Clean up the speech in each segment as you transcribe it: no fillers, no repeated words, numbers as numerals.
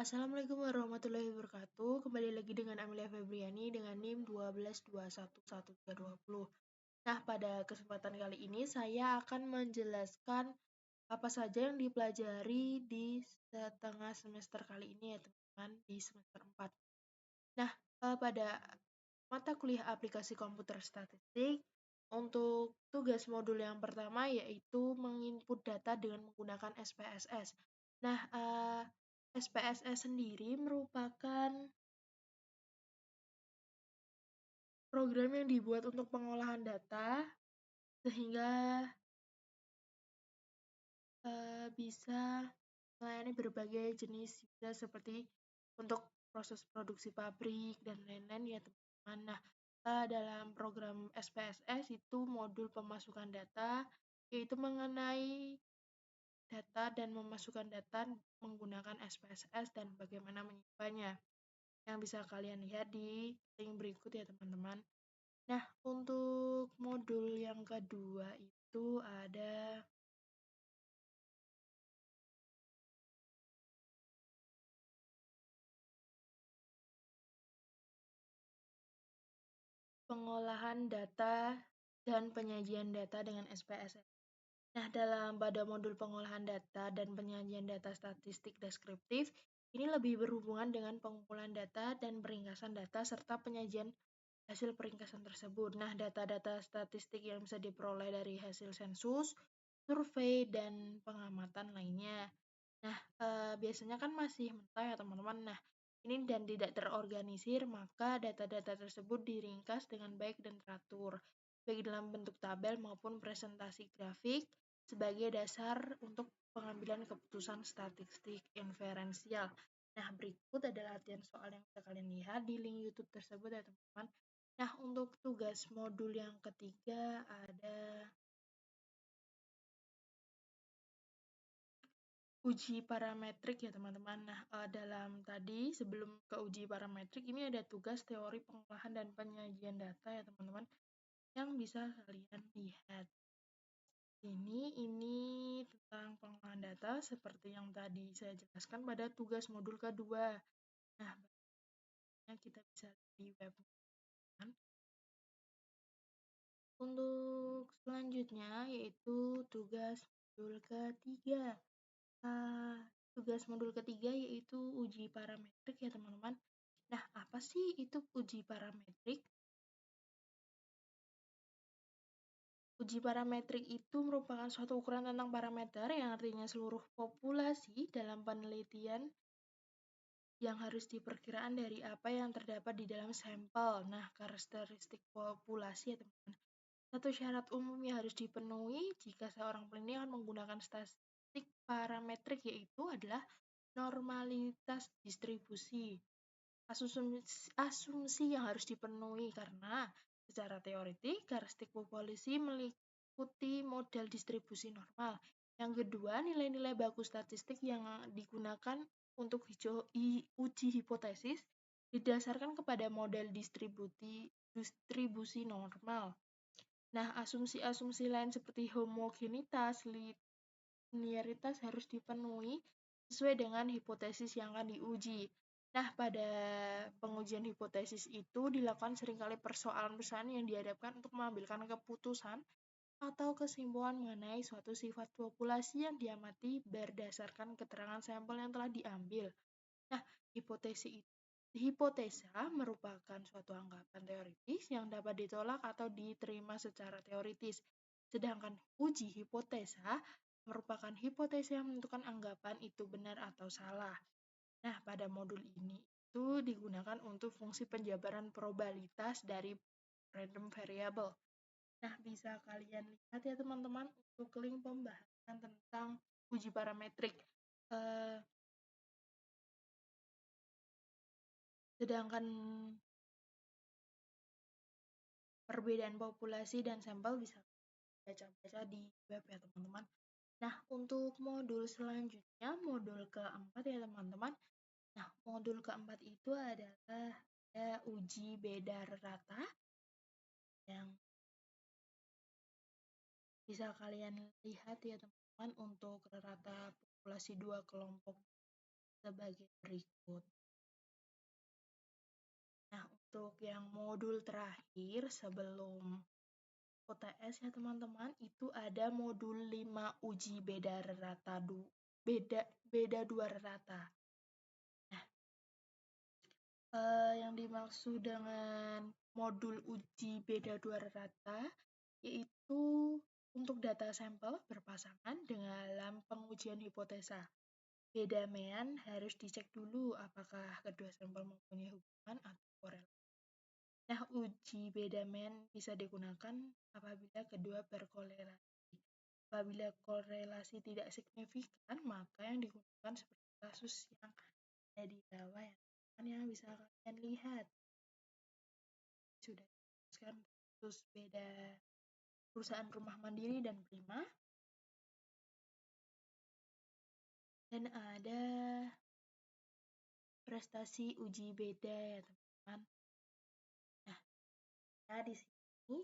Assalamualaikum warahmatullahi wabarakatuh. Kembali lagi dengan Amelia Febriani dengan NIM 12211320. Nah, pada kesempatan kali ini saya akan menjelaskan apa saja yang dipelajari di setengah semester kali ini ya teman-teman, di semester 4. Nah, pada mata kuliah aplikasi komputer statistik, untuk tugas modul yang pertama yaitu menginput data dengan menggunakan SPSS. Nah, SPSS sendiri merupakan program yang dibuat untuk pengolahan data sehingga bisa melayani berbagai jenis user seperti untuk proses produksi pabrik dan lain-lain ya teman-teman. Nah, dalam program SPSS itu modul pemasukan data yaitu mengenai data dan memasukkan data menggunakan SPSS dan bagaimana menyimpannya. Yang bisa kalian lihat di link berikut ya teman-teman. Nah, untuk modul yang kedua itu ada pengolahan data dan penyajian data dengan SPSS. Nah, pada modul pengolahan data dan penyajian data statistik deskriptif, ini lebih berhubungan dengan pengumpulan data dan peringkasan data serta penyajian hasil peringkasan tersebut. Nah, data-data statistik yang bisa diperoleh dari hasil sensus, survei, dan pengamatan lainnya. Nah, biasanya kan masih mentah ya teman-teman. Nah, ini dan tidak terorganisir, maka data-data tersebut diringkas dengan baik dan teratur, baik dalam bentuk tabel maupun presentasi grafik sebagai dasar untuk pengambilan keputusan statistik inferensial. Nah, berikut adalah latihan soal yang bisa kalian lihat di link YouTube tersebut ya teman-teman. Nah, untuk tugas modul yang ketiga ada uji parametrik ya teman-teman. Nah, sebelum ke uji parametrik ini ada tugas teori pengolahan dan penyajian data ya teman-teman yang bisa kalian lihat. Ini tentang pengolahan data seperti yang tadi saya jelaskan pada tugas modul kedua. Nah, kita bisa lihat di web. Untuk selanjutnya yaitu tugas modul ketiga. Tugas modul ketiga yaitu uji parametrik ya teman-teman. Nah, apa sih itu uji parametrik? Uji parametrik itu merupakan suatu ukuran tentang parameter yang artinya seluruh populasi dalam penelitian yang harus diperkiraan dari apa yang terdapat di dalam sampel. Nah, karakteristik populasi ya teman-teman. Satu syarat umum yang harus dipenuhi jika seorang peneliti akan menggunakan statistik parametrik yaitu adalah normalitas distribusi. Asumsi yang harus dipenuhi karena secara teoretik karakteristik populasi meliputi model distribusi normal. Yang kedua, nilai-nilai baku statistik yang digunakan untuk uji hipotesis didasarkan kepada model distribusi normal. Nah, asumsi-asumsi lain seperti homogenitas, linearitas harus dipenuhi sesuai dengan hipotesis yang akan diuji. Nah, pada pengujian hipotesis itu dilakukan seringkali persoalan-persoalan yang dihadapkan untuk mengambilkan keputusan atau kesimpulan mengenai suatu sifat populasi yang diamati berdasarkan keterangan sampel yang telah diambil. Nah, hipotesa merupakan suatu anggapan teoritis yang dapat ditolak atau diterima secara teoritis. Sedangkan uji hipotesa merupakan hipotesa yang menentukan anggapan itu benar atau salah. Nah, pada modul ini itu digunakan untuk fungsi penjabaran probabilitas dari random variable. Nah, bisa kalian lihat ya teman-teman untuk link pembahasan tentang uji parametrik. Sedangkan perbedaan populasi dan sampel bisa baca-baca di web ya teman-teman. Nah, untuk modul selanjutnya, modul keempat ya teman-teman. Nah, modul keempat itu adalah uji beda rata yang bisa kalian lihat ya teman-teman untuk rata populasi dua kelompok sebagai berikut. Nah, untuk yang modul terakhir sebelum UTS ya teman-teman, itu ada modul 5 uji beda rata beda dua rata. Nah, yang dimaksud dengan modul uji beda dua rata yaitu untuk data sampel berpasangan dalam pengujian hipotesa. Beda mean harus dicek dulu apakah kedua sampel mempunyai hubungan atau korelasi. Nah, uji beda mean bisa digunakan apabila kedua berkorelasi. Apabila korelasi tidak signifikan, maka yang digunakan seperti kasus yang ada di bawah yang bisa kalian lihat. Sudah dijelaskan kasus beda perusahaan rumah mandiri dan Prima. Dan ada prestasi uji beda ya teman-teman. Nah, di sini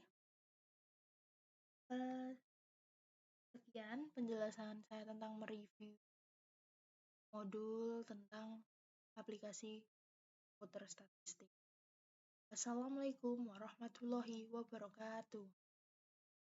sekian penjelasan saya tentang mereview modul tentang aplikasi komputer statistik. Assalamualaikum warahmatullahi wabarakatuh.